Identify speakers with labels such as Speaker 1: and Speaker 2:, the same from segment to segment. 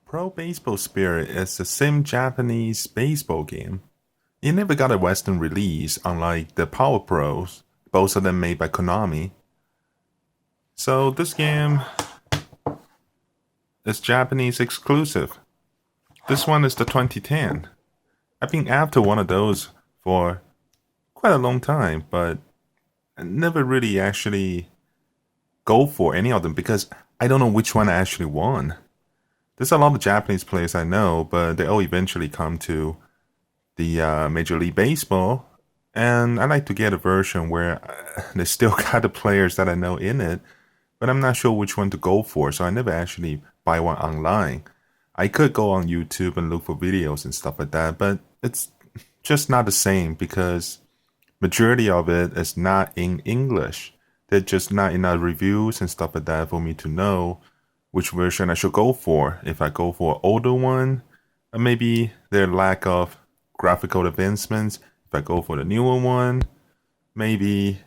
Speaker 1: Pro Baseball Spirit is a sim Japanese baseball game. It never got a Western release, unlike the Power Pros, both of them made by Konami. So this game is Japanese exclusive. This one is the 2010. I've been after one of those for quite a long time, but I never really actually go for any of them because I don't know which one I actually won. There's a lot of Japanese players I know, but they all eventually come to the Major League Baseball, and I like to get a version where they still got the players that I know in it, but I'm not sure which one to go for, so I never actually buy one online. I could go on YouTube and look for videos and stuff like that, but it's just not the same because majority of it is not in English. They're just not enough reviews and stuff like that for me to know which version I should go for. If I go for an older one, maybe their lack of graphical advancements. If I go for the newer one, maybe,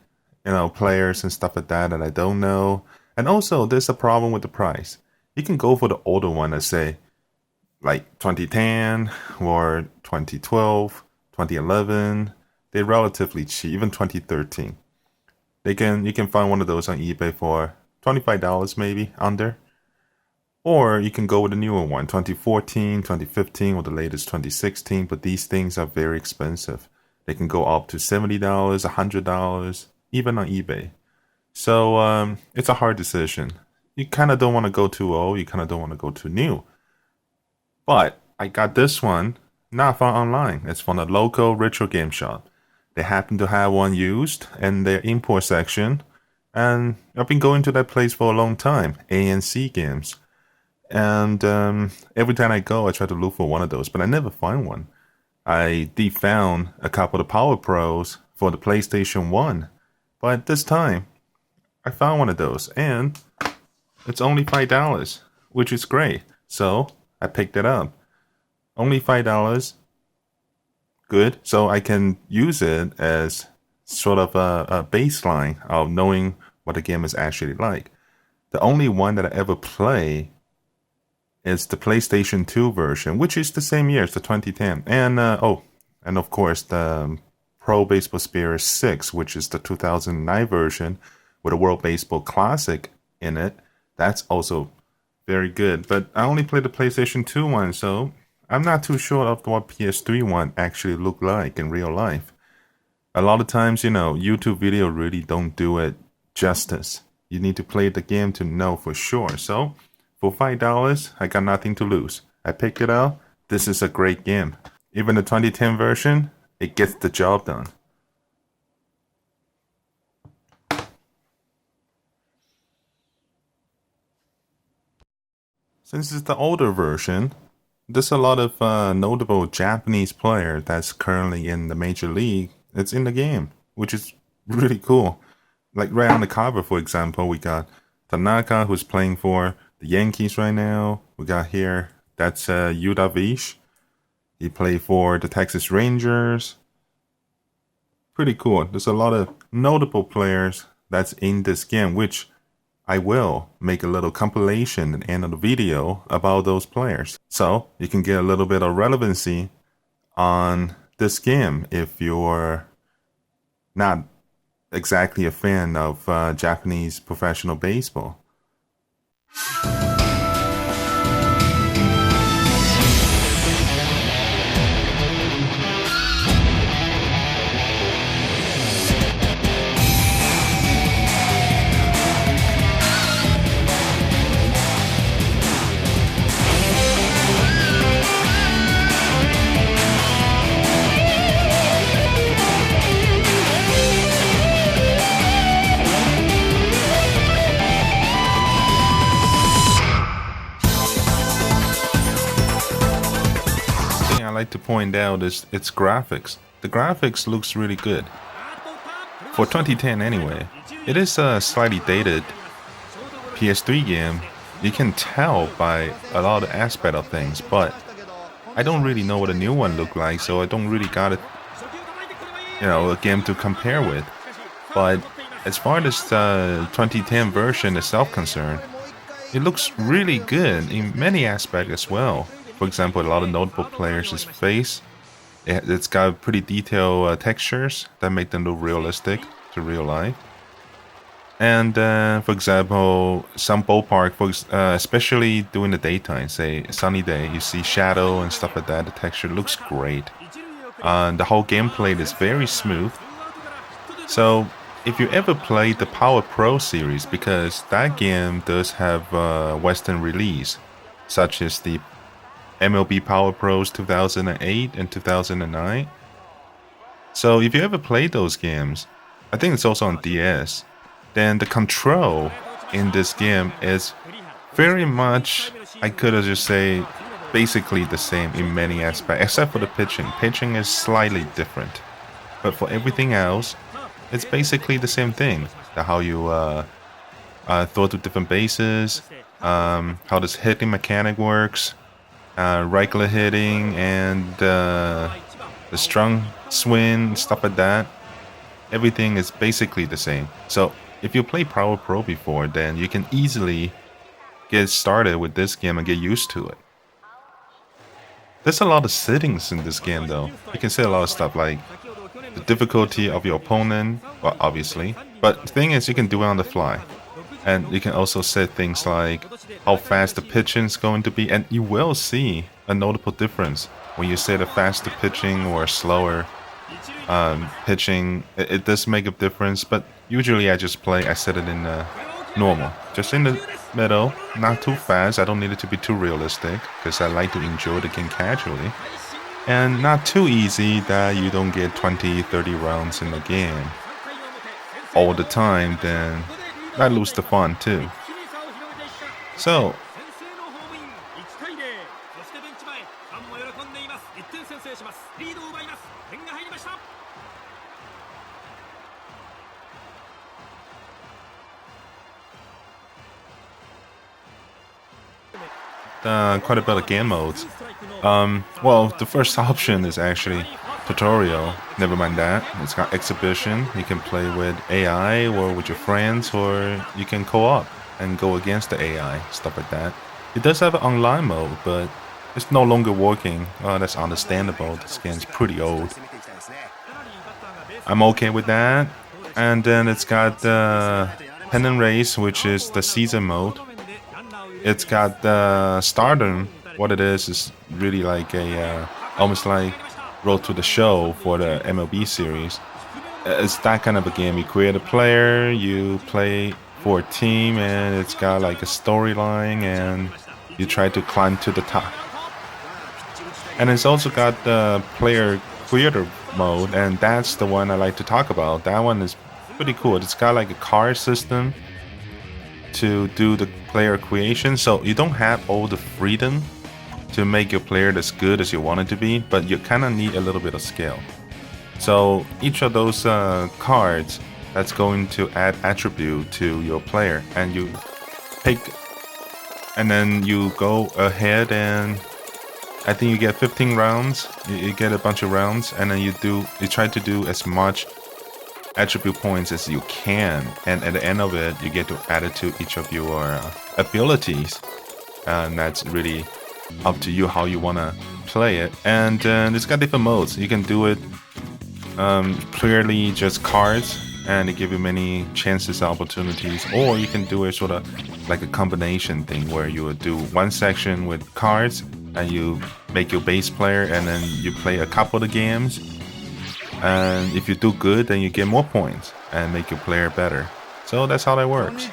Speaker 1: players and stuff like that I don't know. And also, there's a problem with the price. You can go for the older one, let's say, like 2010 or 2012, 2011. They're relatively cheap, even 2013. You can find one of those on eBay for $25 maybe, under. Or you can go with the newer one, 2014, 2015, or the latest 2016, but these things are very expensive. They can go up to $70, $100, even on eBay. So it's a hard decision. You kind of don't want to go too old, you kind of don't want to go too new. But I got this one, not from online. It's from a local retro game shop. They happen to have one used in their import section, and I've been going to that place for a long time, ANC Games. And every time I go, I try to look for one of those, but I never find one. I found a couple of Power Pros for the PlayStation 1, but this time I found one of those, and it's only $5, which is great. So I picked it up. Only $5. Good. So I can use it as sort of a baseline of knowing what the game is actually like. The only one that I ever play is the PlayStation 2 version, which is the same year as the 2010. And and of course the Pro Baseball Spirit 6, which is the 2009 version with a World Baseball Classic in it. That's also very good. But I only played the PlayStation 2 one, so I'm not too sure of what PS3 one actually looked like in real life. A lot of times, YouTube video really don't do it justice. You need to play the game to know for sure. So for $5, I got nothing to lose. I picked it up. This is a great game. Even the 2010 version, it gets the job done. Since it's the older version, there's a lot of notable Japanese player that's currently in the Major League. It's in the game, which is really cool. Like right on the cover, for example, we got Tanaka, who's playing for the Yankees right now. We got here, that's Yuda Vish. He played for the Texas Rangers. Pretty cool. There's a lot of notable players that's in this game, which I will make a little compilation at the end of the video about those players. So you can get a little bit of relevancy on this game if you're not exactly a fan of Japanese professional baseball. I like to point out is its graphics. The graphics looks really good. For 2010 anyway. It is a slightly dated PS3 game. You can tell by a lot of aspect of things, but I don't really know what a new one look like, so I don't really got a game to compare with. But as far as the 2010 version itself concerned, it looks really good in many aspects as well. For example, a lot of notable players' face. It's got pretty detailed textures that make them look realistic to real life. And for example, some ballpark, especially during the daytime, say sunny day, you see shadow and stuff like that. The texture looks great. The whole gameplay is very smooth. So if you ever played the Power Pro series, because that game does have Western release, such as the MLB Power Pros 2008 and 2009. So if you ever played those games, I think it's also on DS, then the control in this game is very much, I could just say, basically the same in many aspects, except for the pitching. Pitching is slightly different. But for everything else, it's basically the same thing. How you throw to different bases, how this hitting mechanic works, regular hitting, and the strong swing, stuff like that. Everything is basically the same. So if you play Power Pro before, then you can easily get started with this game and get used to it. There's a lot of settings in this game though. You can set a lot of stuff like the difficulty of your opponent, well, obviously. But the thing is, you can do it on the fly. And you can also set things like how fast the pitching is going to be. And you will see a notable difference when you set a faster pitching or a slower pitching. It does make a difference, but usually I set it in normal. Just in the middle, not too fast. I don't need it to be too realistic because I like to enjoy the game casually. And not too easy that you don't get 20, 30 rounds in the game all the time, then that lose the fun too. So, quite a bit of game modes. Well, the first option is actually tutorial. Never mind that. It's got exhibition. You can play with AI or with your friends, or you can co-op and go against the AI, stuff like that. It does have an online mode, but it's no longer working. That's understandable. This game's pretty old. I'm okay with that. And then it's got the Pennant Race, which is the season mode. It's got the Stardom. What it is really like a almost like Road to the Show for the MLB series. It's that kind of a game. You create a player, you play for a team, and it's got like a storyline, and you try to climb to the top. And it's also got the player creator mode, and that's the one I like to talk about. That one is pretty cool. It's got like a card system to do the player creation, so you don't have all the freedom to make your player as good as you want it to be, but you kind of need a little bit of skill. So each of those cards, that's going to add attribute to your player, and you pick, and then you go ahead, and I think you get 15 rounds. You get a bunch of rounds, and then you try to do as much attribute points as you can, and at the end of it, you get to add it to each of your abilities, and that's really up to you how you want to play it. And it's got different modes. You can do it clearly just cards, and they give you many chances and opportunities, or you can do it sort of like a combination thing where you would do one section with cards and you make your base player, and then you play a couple of the games, and if you do good, then you get more points and make your player better. So that's how that works,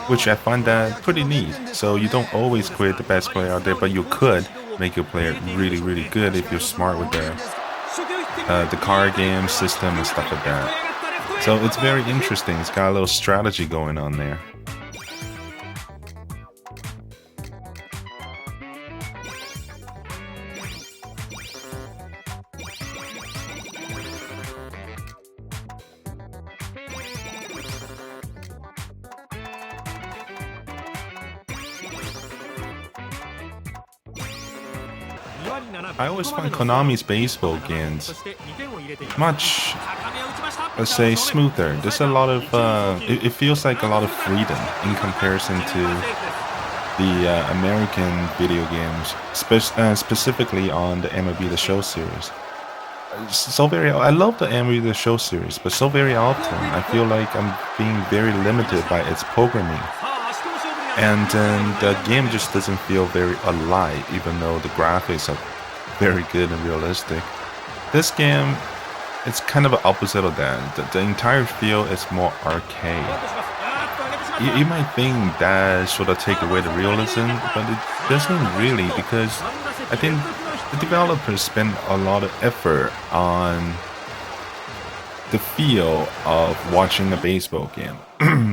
Speaker 1: which I find that pretty neat. So you don't always create the best player out there, but you could make your player really, really good if you're smart with the card game system and stuff like that. So it's very interesting. It's got a little strategy going on there. I always find Konami's baseball games much, let's say, smoother. There's a lot of, it feels like a lot of freedom in comparison to the American video games, specifically on the MLB The Show series. I love the MLB The Show series, but so very often I feel like I'm being very limited by its programming. And then the game just doesn't feel very alive, even though the graphics are very good and realistic. This game, it's kind of the opposite of that. The entire feel is more arcade. You might think that sort of take away the realism, but it doesn't really, because I think the developers spend a lot of effort on the feel of watching a baseball game.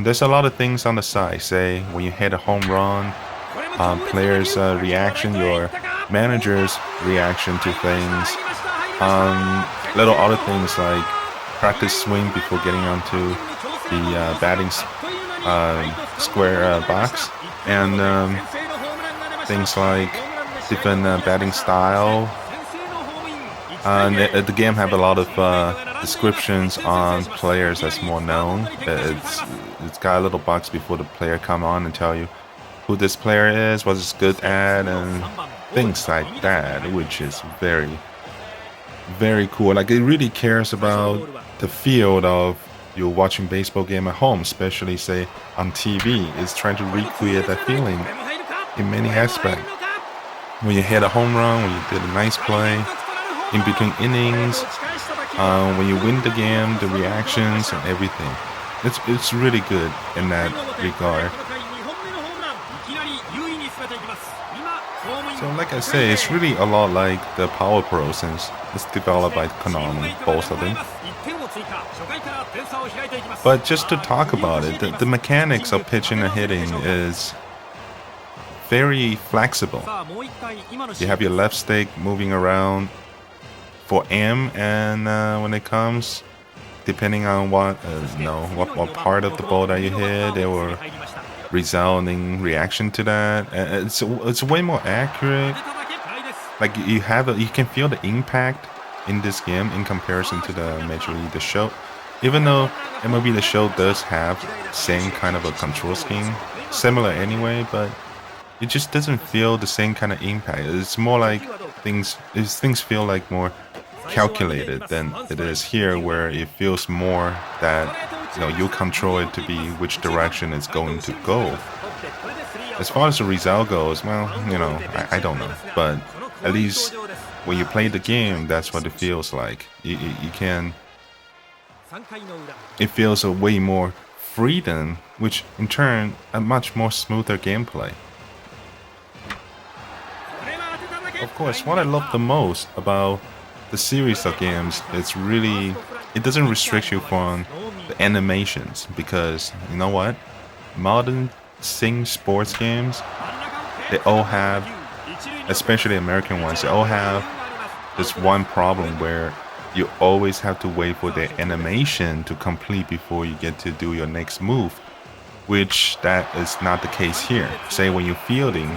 Speaker 1: There's a lot of things on the side, say when you hit a home run, players' reaction, your manager's reaction to things, little other things like practice swing before getting onto the batting square box, and things like different batting style. The game have a lot of descriptions on players that's more known. It's got a little box before the player come on and tell you who this player is, what it's good at, and things like that, which is very, very cool. Like, it really cares about the field of you're watching baseball game at home, especially say on TV. It's trying to recreate that feeling in many aspects. When you hit a home run, when you did a nice play, in between innings, when you win the game, the reactions and everything. It's really good in that regard. So like I say, it's really a lot like the Power Pro, since it's developed by Konami, both of them. But just to talk about it, the mechanics of pitching and hitting is very flexible. You have your left stick moving around for aim, and when it comes, depending on what part of the ball that you hit, there will resounding reaction to that. It's way more accurate. Like, you can feel the impact in this game in comparison to the Major League The Show. Even though MLB The Show does have same kind of a control scheme, similar anyway, but it just doesn't feel the same kind of impact. It's more like things feel like more calculated than it is here, where it feels more that you control it to be which direction it's going to go. As far as the result goes, well, I don't know, but at least when you play the game, that's what it feels like. It feels a way more freedom, which in turn a much more smoother gameplay. Of course, what I love the most about the series of games is really, it doesn't restrict you from the animations, because you know what? Modern sports games, they all have, especially American ones, they all have this one problem where you always have to wait for the animation to complete before you get to do your next move, which that is not the case here. Say when you're fielding,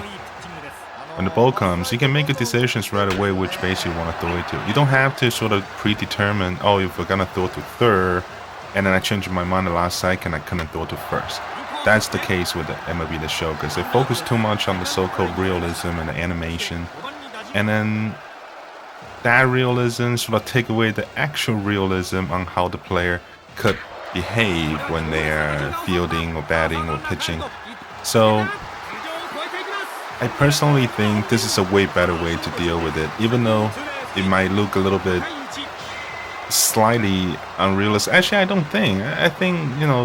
Speaker 1: when the ball comes, you can make your decisions right away which base you want to throw it to. You don't have to sort of predetermine, oh, if we're gonna throw to third, and then I changed my mind the last second, I couldn't throw to first. That's the case with the MLB The Show, because they focus too much on the so-called realism and the animation, and then that realism sort of take away the actual realism on how the player could behave when they're fielding or batting or pitching. So I personally think this is a way better way to deal with it, even though it might look a little bit slightly unrealistic. Actually, I don't think. I think,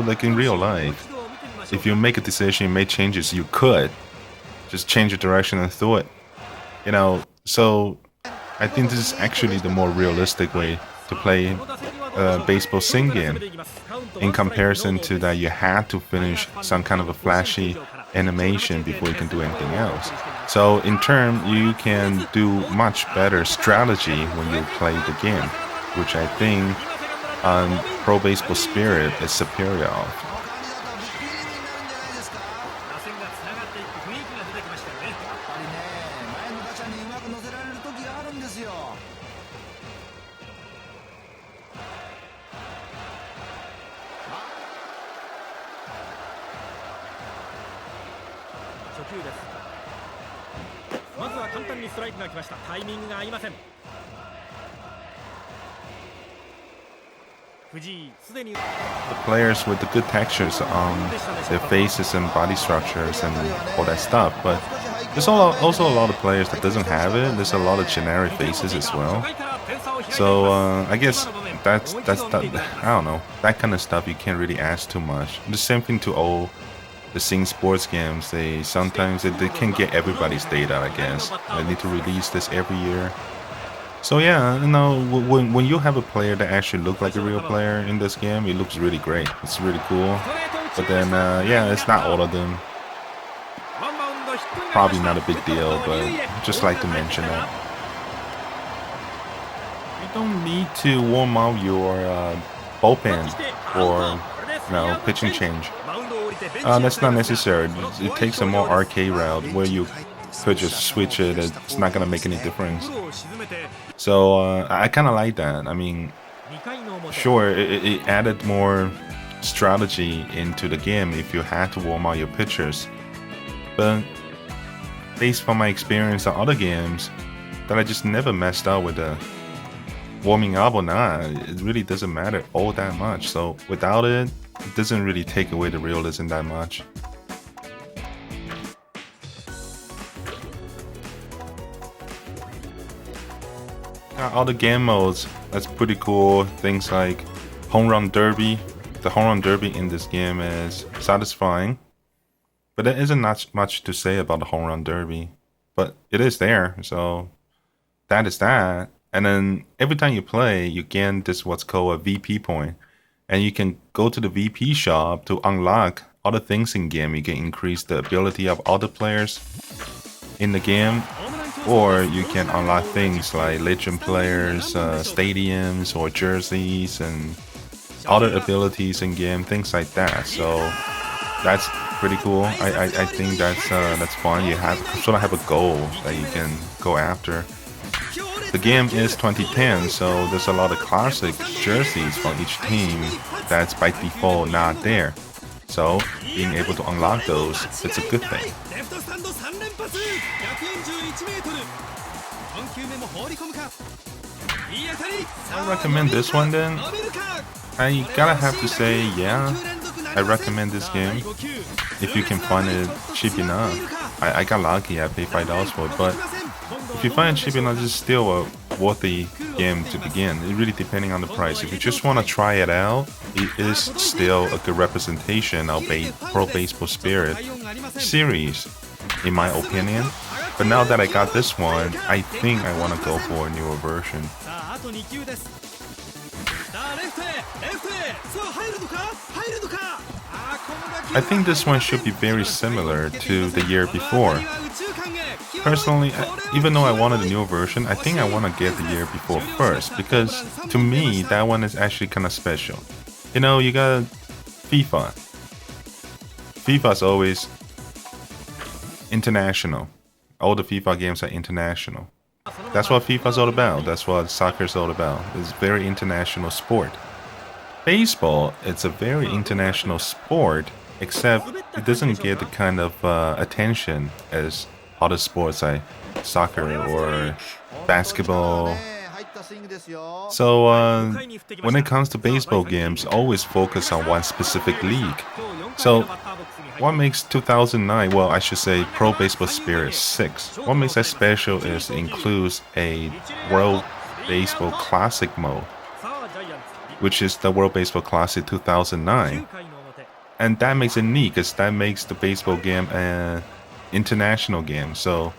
Speaker 1: like in real life, if you make a decision, you make changes, you could just change your direction and throw it. So I think this is actually the more realistic way to play a baseball sim game, in comparison to that you had to finish some kind of a flashy animation before you can do anything else. So in turn, you can do much better strategy when you play the game, which I think Pro Baseball Spirit is superior of. The players with the good textures on their faces and body structures and all that stuff, but there's also a lot of players that doesn't have it. There's a lot of generic faces as well. So I guess that's I don't know, that kind of stuff you can't really ask too much. The same thing to all the Sing sports games. They sometimes they can't get everybody's data. I guess they need to release this every year. So yeah, you know, when you have a player that actually looks like a real player in this game, it looks really great. It's really cool. But then yeah, it's not all of them. Probably not a big deal, but just like to mention that. You don't need to warm up your bullpen or pitching change. That's not necessary. It takes a more arcade route where you could just switch it. It's not gonna make any difference. So I kind of like that. I mean, sure, it added more strategy into the game if you had to warm up your pitchers, but based on my experience on other games, that I just never messed up with the warming up or not. It really doesn't matter all that much. So without it, it doesn't really take away the realism that much. All the game modes, that's pretty cool. Things like home run derby. The home run derby in this game is satisfying, but there isn't much to say about the home run derby. But it is there, so that is that. And then every time you play, you gain this what's called a VP point, and you can go to the VP shop to unlock other things in game. You can increase the ability of other players in the game. Or you can unlock things like legend players, stadiums, or jerseys, and other abilities in game, things like that. So that's pretty cool. I think that's fun. You sort of have a goal that you can go after. The game is 2010, so there's a lot of classic jerseys from each team that's by default not there. So being able to unlock those, it's a good thing. I recommend this one then. I gotta have to say, yeah, I recommend this game if you can find it cheap enough. I got lucky, I paid $5 for it, but if you find it cheap enough, it's still a worthy game to begin. It really depending on the price. If you just want to try it out, it is still a good representation of a Pro Baseball Spirit series, in my opinion. But now that I got this one, I think I want to go for a newer version. I think this one should be very similar to the year before. Personally, even though I wanted a newer version, I think I want to get the year before first, because to me, that one is actually kind of special. You know, you got FIFA. FIFA's always international. All the FIFA games are international. That's what FIFA's all about. That's what soccer's all about. It's a very international sport. Baseball, it's a very international sport, except it doesn't get the kind of attention as other sports like soccer or basketball. So when it comes to baseball games, always focus on one specific league. So what makes 2009, well, I should say Pro Baseball Spirit 6, what makes that special is it includes a World Baseball Classic mode, which is the World Baseball Classic 2009. And that makes it neat, because that makes the baseball game an international game. So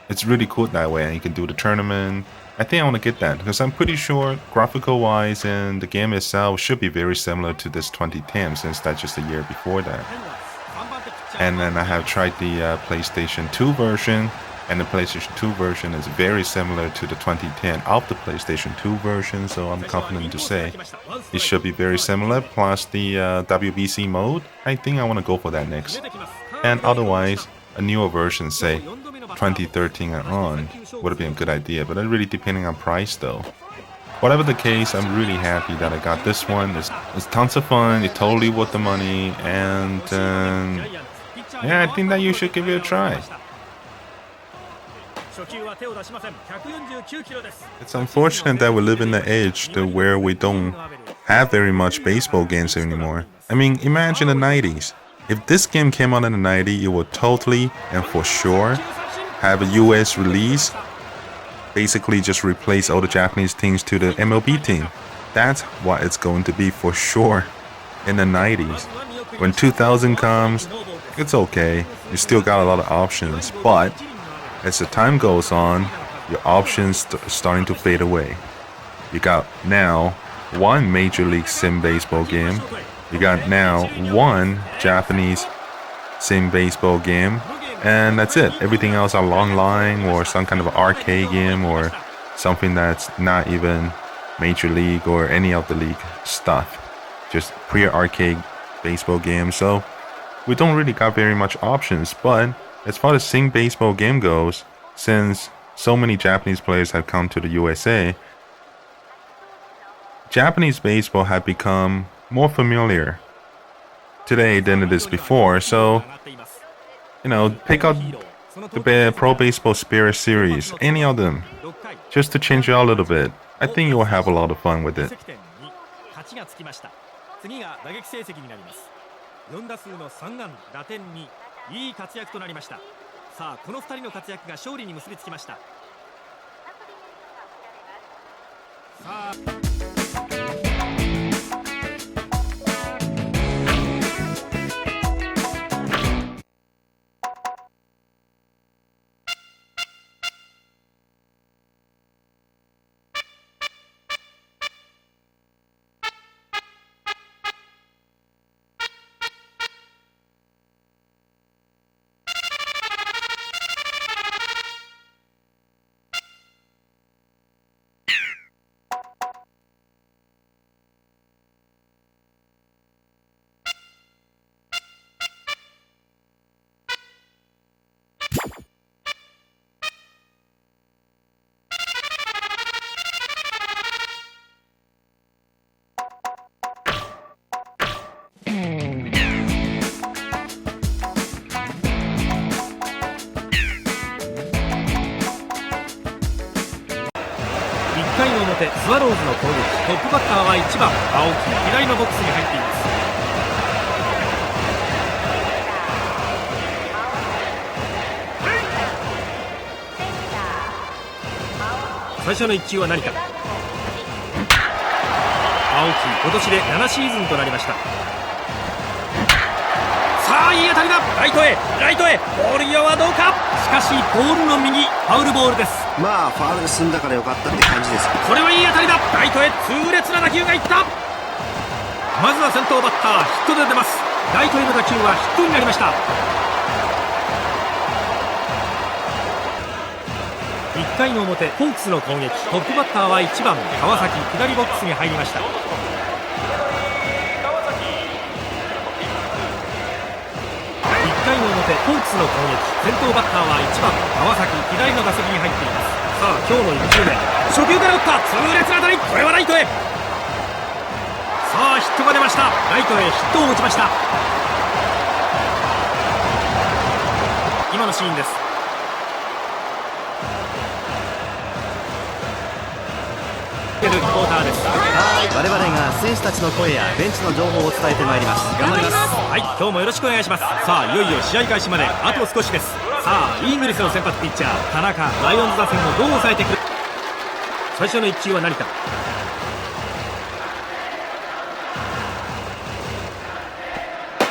Speaker 1: it's really cool that way, and you can do the tournament. I think I want to get that, because I'm pretty sure graphical-wise and the game itself should be very similar to this 2010, since that's just a year before that. And then I have tried the PlayStation 2 version, and the PlayStation 2 version is very similar to the 2010 of the PlayStation 2 version, so I'm confident to say it should be very similar, plus the WBC mode. I think I want to go for that next. And otherwise, a newer version, say 2013 and on, would have been a good idea, but it's really depending on price though. Whatever the case, I'm really happy that I got this one. It's tons of fun, it's totally worth the money, and Yeah, I think that you should give it a try. It's unfortunate that we live in the age where we don't have very much baseball games anymore. I mean, imagine the 90s. If this game came out in the 90s, it would totally and for sure have a US release. Basically just replace all the Japanese teams to the MLB team. That's what it's going to be for sure in the 90s. When 2000 comes, it's okay. You still got a lot of options, but as the time goes on, your options starting to fade away. You got now one Major League Sim baseball game. You got now one Japanese Sim baseball game. And that's it. Everything else are long line or some kind of arcade game or something that's not even Major League or any of the league stuff. Just pure arcade baseball games. So we don't really got very much options. But as far as Sim baseball game goes, since so many Japanese players have come to the USA, Japanese baseball have become more familiar today than it is before. So, pick out the Pro Baseball Spirit series, any of them, just to change it out a little bit. I think you will have a lot of fun with it.
Speaker 2: さあこの2人の活躍が勝利に結びつきました。さあ1回の表、スワローズの攻撃、トップバッターは1番青木、左のボックスに入っています。最初の1球は何か。青木、今年で7シーズンとなりました。さあいい当たりだ、ライトへライトへ、ボール際はどうか。しかしボールの右、ファウルボールです。
Speaker 3: まあファウルで済んだからよかったって感じです。
Speaker 2: これはいい当たりだ、ライトへ痛烈な打球がいった。まずは先頭バッターヒットで出ます。ライトへの打球はヒットになりました。1回の表、ホークスの攻撃、トップバッターは1番川崎、左ボックスに入りました。1回の表、ホークスの攻撃、先頭バッターは1番川崎、左の打席に入っています。さあ今日の1球目、初球から打った痛烈な当たり、これはライトへ。さあヒットが出ました。ライトへヒットを打ちました。今のシーンです。リポーターです。
Speaker 4: 我々が選手たちの声やベンチの情報を伝えてまいります。頑張ります。
Speaker 2: はい、今日もよろしくお願いします。さあいよいよ試合開始まであと少しです。さあイーグルスの先発ピッチャー田中、ライオンズ打線をどう抑えてくる。最初の1球は何か。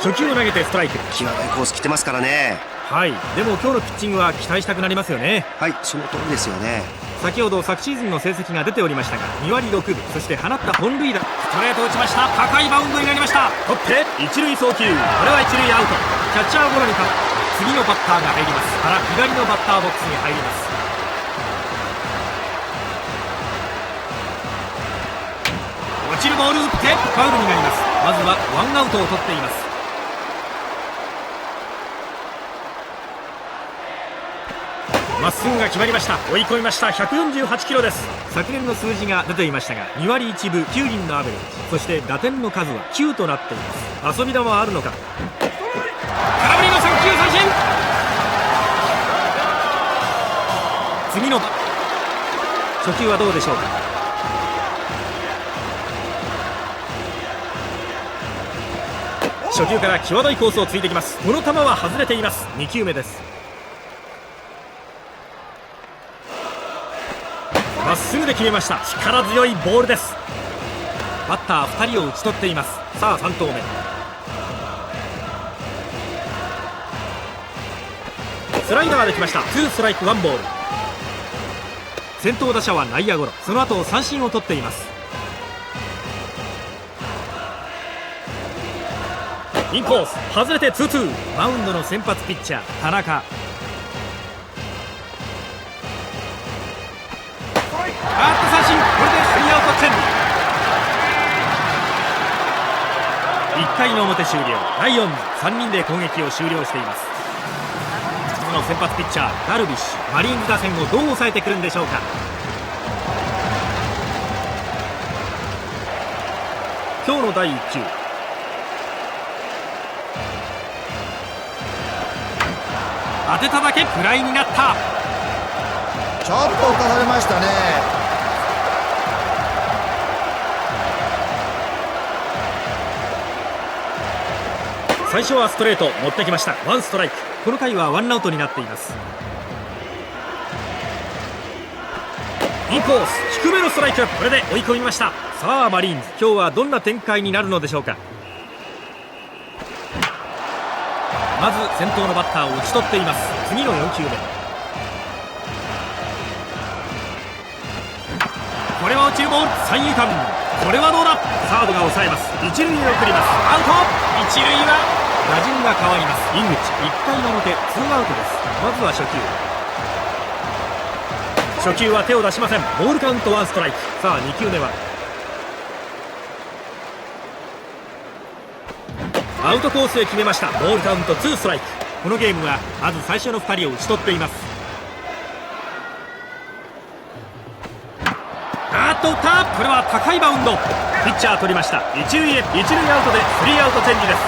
Speaker 2: 初球を投げてストライク。
Speaker 3: 際どいコース来てますからね。
Speaker 2: はい、でも今日のピッチングは期待したくなりますよね。
Speaker 3: はい、その通りですよね。
Speaker 2: 先ほど昨シーズンの成績が出ておりましたが2割6分、そして放った本塁打、ストレート打ちました。高いバウンドになりました。取って一塁送球、これは一塁アウト。キャッチャーゴロにか次のバッターが入ります。から左のバッターボックスに入ります。落ちるボール打ってファウルになります。まずはワンアウトを取っています。まっすぐが決まりました。追い込みました。148キロです。昨年の数字が出ていましたが2割1分9厘のアベレージ、そして打点の数は9となっています。遊び球はあるのか。空振りの3球3次の初球はどうでしょうか。初球から際どいコースをついてきます。この球は外れています。2球目です。まっすぐで決めました。力強いボールです。バッター2人を打ち取っています。さあ3投目、スライダーできました。2ストライク1ボール。先頭打者は内野ゴロ、その後三振を取っています。インコース外れて 2-2。 マウンドの先発ピッチャー田中、三振。これで3アウトチェンジ。1回の表終了。ライオンズ3人で攻撃を終了しています。次の先発ピッチャーダルビッシュ、マリーンズ打線をどう抑えてくるんでしょうか。今日の第1球、当てただけフライになった。
Speaker 5: ちょっと打たされましたね。
Speaker 2: 最初はストレート持ってきました。ワンストライク。この回はワンアウトになっています。インコース低めのストライク。これで追い込みました。さあマリーンズ、今日はどんな展開になるのでしょうか。まず先頭のバッターを打ち取っています。次の4球目、これは落ちるボール。三遊間、これはどうだ。サードが抑えます。一塁へ送ります。アウト。一塁は打順が変わります。井口、1回の表ツーアウトです。まずは初球は手を出しません。ボールカウント1ストライク。さあ2球目はアウトコースへ決めました。ボールカウント2ストライク。このゲームはまず最初の2人を打ち取っています。打った。これは高いバウンド。ピッチャー取りました。一塁へ。一塁アウトで3アウトチェンジです。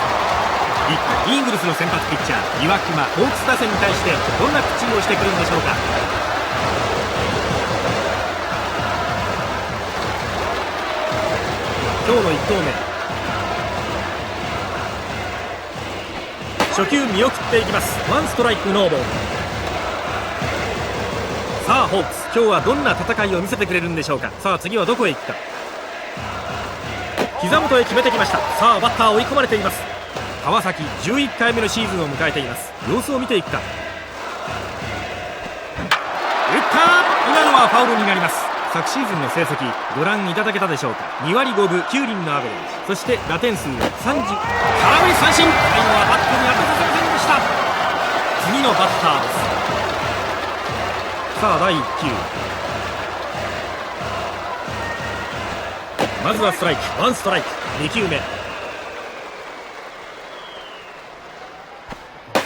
Speaker 2: イーグルスの先発ピッチャー岩隈、ホークス打線に対してどんなピッチングをしてくるんでしょうか。今日の1投目、初球見送っていきます。ワンストライクノーボール。さあホークス、今日はどんな戦いを見せてくれるんでしょうか。さあ次はどこへ行くか。膝元へ決めてきました。さあバッター追い込まれています。川崎11回目のシーズンを迎えています。様子を見ていくか。打った。今のはファウルになります。昨シーズンの成績ご覧いただけたでしょうか。2割5分9厘のアベレージ、そして打点数は30。空振り三振。最後はバットに当てさせませんでした。次のバッターです。さあ第1球、まずはストライク。ワンストライク。2球目、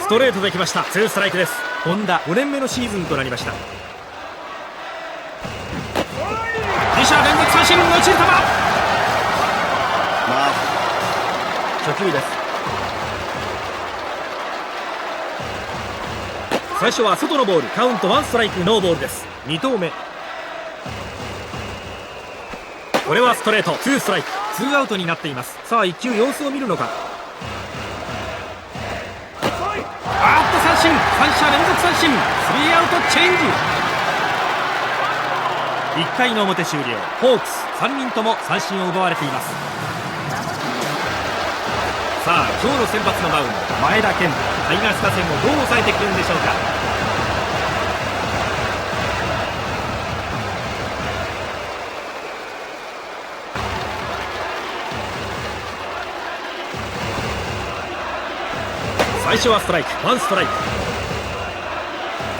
Speaker 2: ストレートできました。2ストライクです。本田5年目のシーズンとなりました。2者連続三振。落ちる球。初球です。最初は外のボール。カウント1ストライクノーボールです。2投目、これはストレート。2ストライク。2アウトになっています。さあ1球様子を見るのか。三振。3者連続三振。3アウトチェンジ。1回の表終了。ホークス3人とも三振を奪われています。さあ今日の先発のマウンド、前田健太。タイガース打線をどう抑えてくるんでしょうか。最初はストライク。ワンストライク。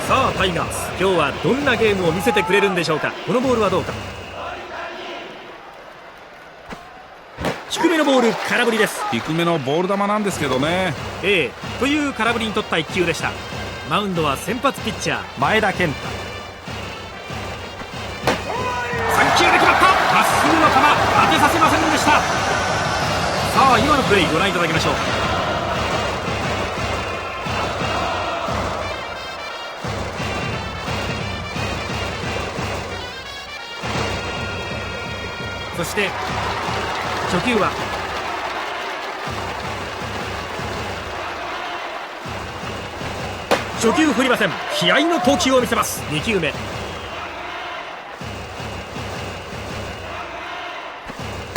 Speaker 2: さあタイガース、今日はどんなゲームを見せてくれるんでしょうか。このボールはどうか。低めのボール、空振りです。
Speaker 6: 低めのボール球なんですけどね。
Speaker 2: という空振りに取った1球でした。マウンドは先発ピッチャー前田健太。3球で決まった。まっすぐの球、当てさせませんでした。さあ今のプレーご覧いただきましょう。そして初球は初球振りません。気合の投球を見せます。2球目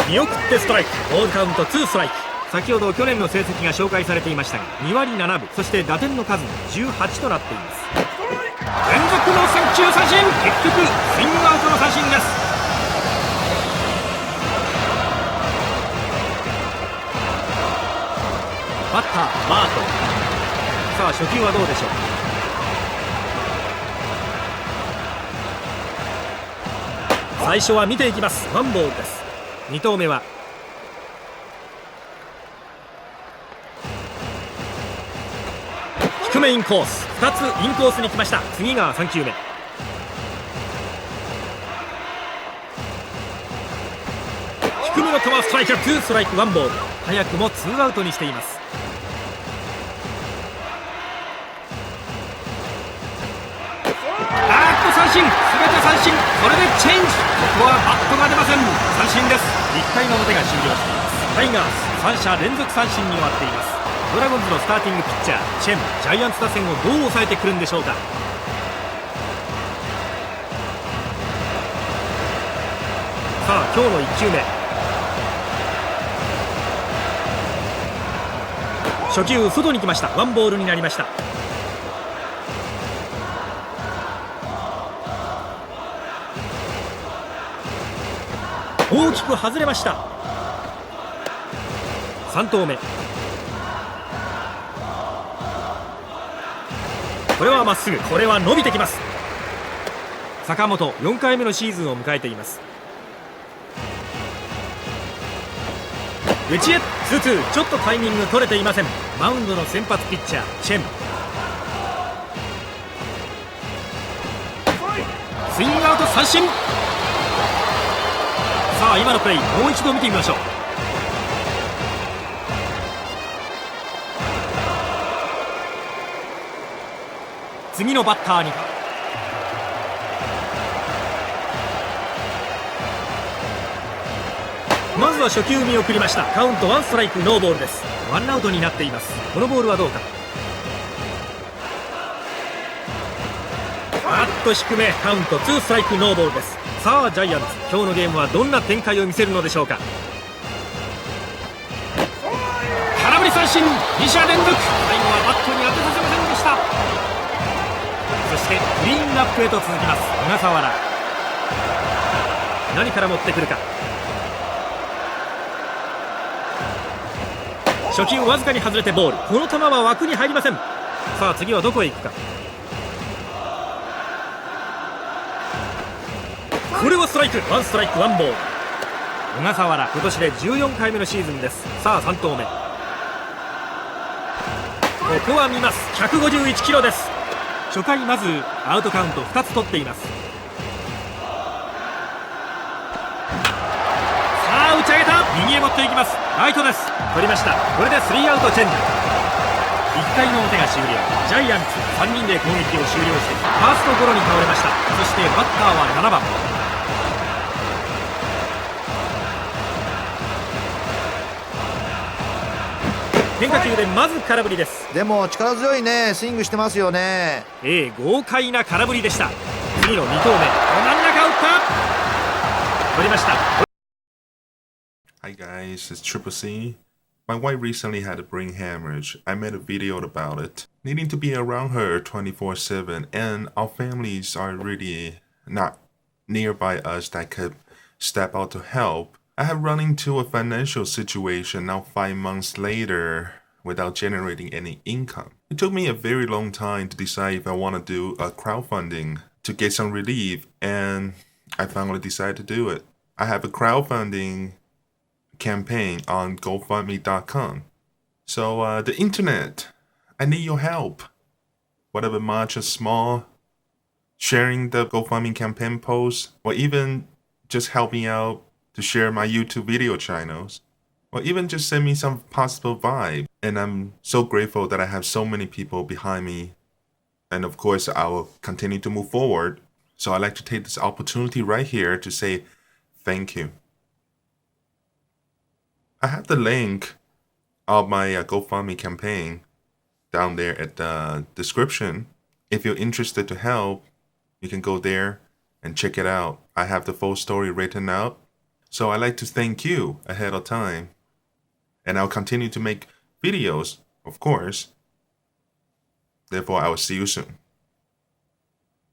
Speaker 2: 見送ってストライク。ボールカウント2ストライク。先ほど去年の成績が紹介されていましたが2割7分、そして打点の数も18となっています。連続の3球三振。結局スイングアウトの三振です。バッターバート。さあ初球はどうでしょう。最初は見ていきます。ワンボールです。2投目は低めインコース。2つインコースに来ました。次が3球目。低めの球ストライク。2ストライクワンボール。早くも2アウトにしています。三振。全て三振。これでチェンジ。ここはバットが出ません。三振です。1回の表が終了しています。タイガース3者連続三振に終わっています。ドラゴンズのスターティングピッチャーチェン、ジャイアンツ打線をどう抑えてくるんでしょうか。さあ今日の1球目。初球外に来ました。ワンボールになりました。大きく外れました。3投目。これはまっすぐ。これは伸びてきます。坂本4回目のシーズンを迎えています。内へ 2-2。 ちょっとタイミング取れていません。マウンドの先発ピッチャーチェン。スイングアウト三振。さあ今のプレーもう一度見てみましょう。次のバッターにまずは初球見送りました。カウント1ストライクノーボールです。ワンアウトになっています。このボールはどうか。バッと低め。カウント2ストライクノーボールです。さあジャイアンツ今日のゲームはどんな展開を見せるのでしょうか。空振り三振。2者連続。最後はバットに当てさせませんでした。そしてクリーンナップへと続きます。小笠原何から持ってくるか。初球わずかに外れてボール。この球は枠に入りません。さあ次はどこへ行くか。これはストライク。1ストライク1ボール。小笠原今年で14回目のシーズンです。さあ3投目。ここは見ます。151キロです。初回まずアウトカウント2つ取っています。さあ打ち上げた。右へ持っていきます。ライトです。取りました。これで3アウトチェンジ。1回の表が終了。ジャイアンツ3人で攻撃を終了してファーストゴロに倒れました。そしてバッターは7番。変化球でまず空振りです。
Speaker 5: でも力強いね、スイングしてますよね。
Speaker 2: 豪快な空振りでした。次の2投目。真ん中打った。取りました。
Speaker 1: Hi guys, it's TripleC. My wife recently had a brain hemorrhage. I made a video about it. Needing to be around her 24/7, and our families are really not nearby us that could step out to help. I have run into a financial situation now 5 months later without generating any income. It took me a very long time to decide if I want to do a crowdfunding to get some relief, and I finally decided to do it. I have a crowdfunding campaign on GoFundMe.com. So the internet, I need your help. Whatever much or small, sharing the GoFundMe campaign posts, or even just helping out to share my YouTube video channels, or even just send me some positive vibe. And I'm so grateful that I have so many people behind me. And of course, I will continue to move forward. So I'd like to take this opportunity right here to say thank you. I have the link of my GoFundMe campaign down there at the description. If you're interested to help, you can go there and check it out. I have the full story written out. So I'd like to thank you ahead of time. And I'll continue to make videos, of course. Therefore, I will see you soon.